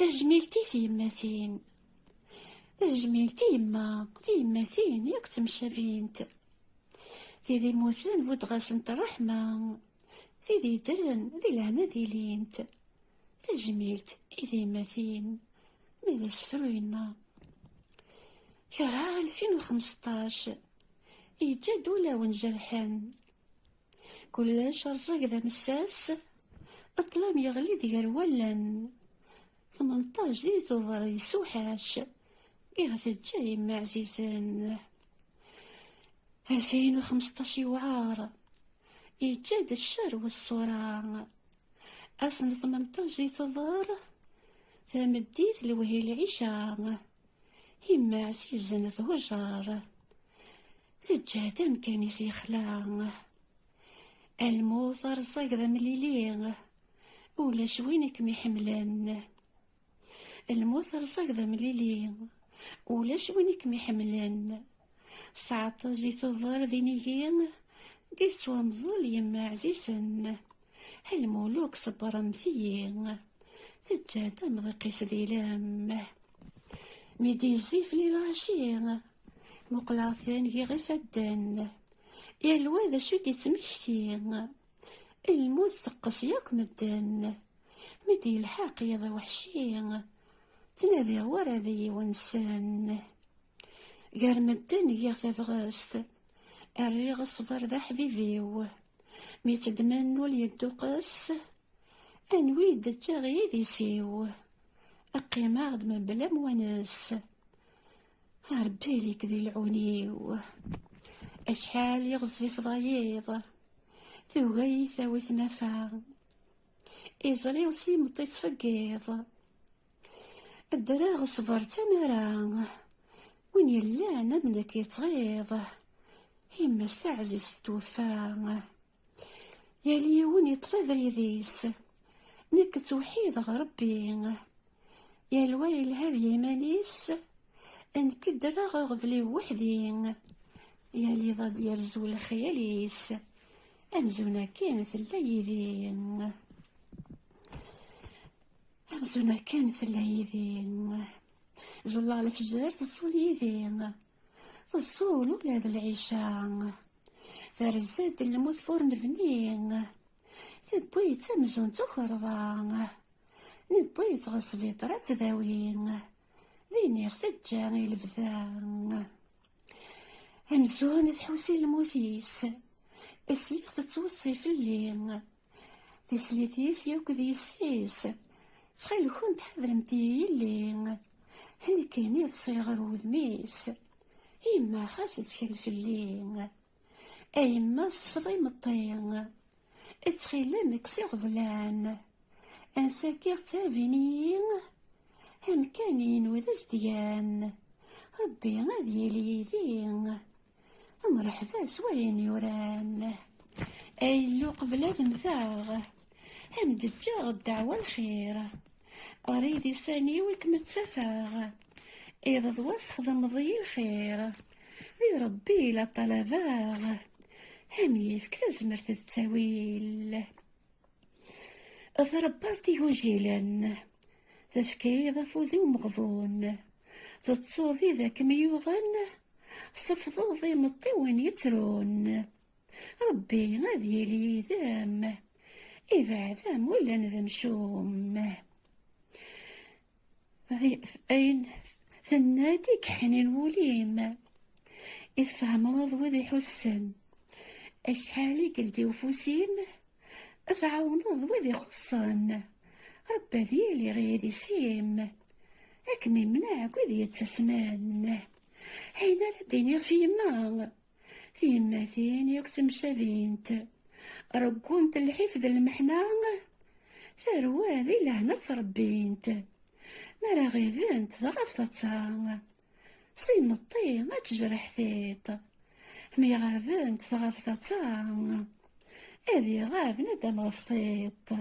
تجميلتي تيماتين، تجميلتي يما تيماتين ياك تمشافينت، تيدي موثلن بود غاسنت الرحمة، تيدي درن ذي الهنا ديلينت، تجميلت إذي ماتين ماذا سفروينا. كرا 2015 يجد ولا ونجرحان، كلاش رزق ذا مساس اطلام يغلي ديال ولن، 18 دي ثوفر يسوحاش إغث الجاي مع عزيزان. 2015 يوعار يجاد الشر والصورة، أصن 18 دي ثوفر تمديت لوهي العشاء، هما عزيزا ثوجار تجادم كان يسيخلا، الموت رزق ذا مليلي ولا شوينك ميحملان، الموت رزق ذا مليلي ولا شوينك ميحملان، 19 دي ثوفر ذينيين قسوا مظل يما عزيزا، المولوك صبر مثيين تجادم ضقيس ذي لامه، ميدي الزيف لي العشية مقلاثين كي غير فدان، يا الواد شو تمشتين الموت ثقس ياك مدان، ميدي الحاق يا ذا وحشين تنادي ورا ذي ونسان، قال مدان يا ثفغاست الريغ صبر ذا حبيبيو، ميتدمن واليدو قاس انويد جاغي ذي سيو، أقيم عاد من بلا مواناس ربي ليك ذي العونيو، أشحال يغزي فضايض ثوغي ثاويت نفع، إزري وسيمطي تفقيض الدراغ صبر تمرا، وين يلان منك يتغيض هما استعزز توفى، يا ليون يطفى ذريذيس نك توحيد غربي، يا الويل هذي مانيس انكدر غغفلي وحدي، يا لي ضد يرزو الخياليس امزونا كانت الليذين، امزونا كانت الليذين زولا على فجار تصول يذين تصول ولاد العشاء، فرزاد الموت فور نفنين تبويت امزون تخرضان، نبويت غصبي طرات ذاوين ذيني ختجا البذان، همزون تحوسي الموثيس اسليخ تتوصي في الليل، تسليتيس يوك ذيسيس تخيل كنت حضرمتي الليل، هني كيني تصيغر ودميس إما خاص تخيل في الليل، أيما صفضي مطين اتخيل مكسي غفلان، انساكيغ تافينيين هم كانين وذا ازديان، ربي غادي يليذين مرحبا سوين يوران، ايلو قبل المثاغ هم دجاغ الدعوة الخير، اريدي ساني ويك متسفاغ اذا ضواس خدم ضي الخير، ذي ربي لا طلباغ هم يفك تزمرت التاويل، ضرباتي وجيلا تفكي ضفو ذي ومغفون، تتصوذي ذاك ميوغن صفضو ذي مطي وين يترون، ربي غادي لي ذام إذا ذام ولا نذم شوم، أين ثناديك حنين وليم إذ فهمض وذي حسن، أشحالي قلدي وفوسيم أفعونض وذي خصان، ربي ذي لي غيدي سيم أكمي مناك وذي يتسمان، حين لديني في ماثين يكتم شافينت، رقونت الحفظ المحنان ثروة ذي لهنا تربينت، مرا غيفنت ضغفتها سيمطي ما تجرح ثيط، مي غافنت ضغفتها هذي غاف ندم غفطيط.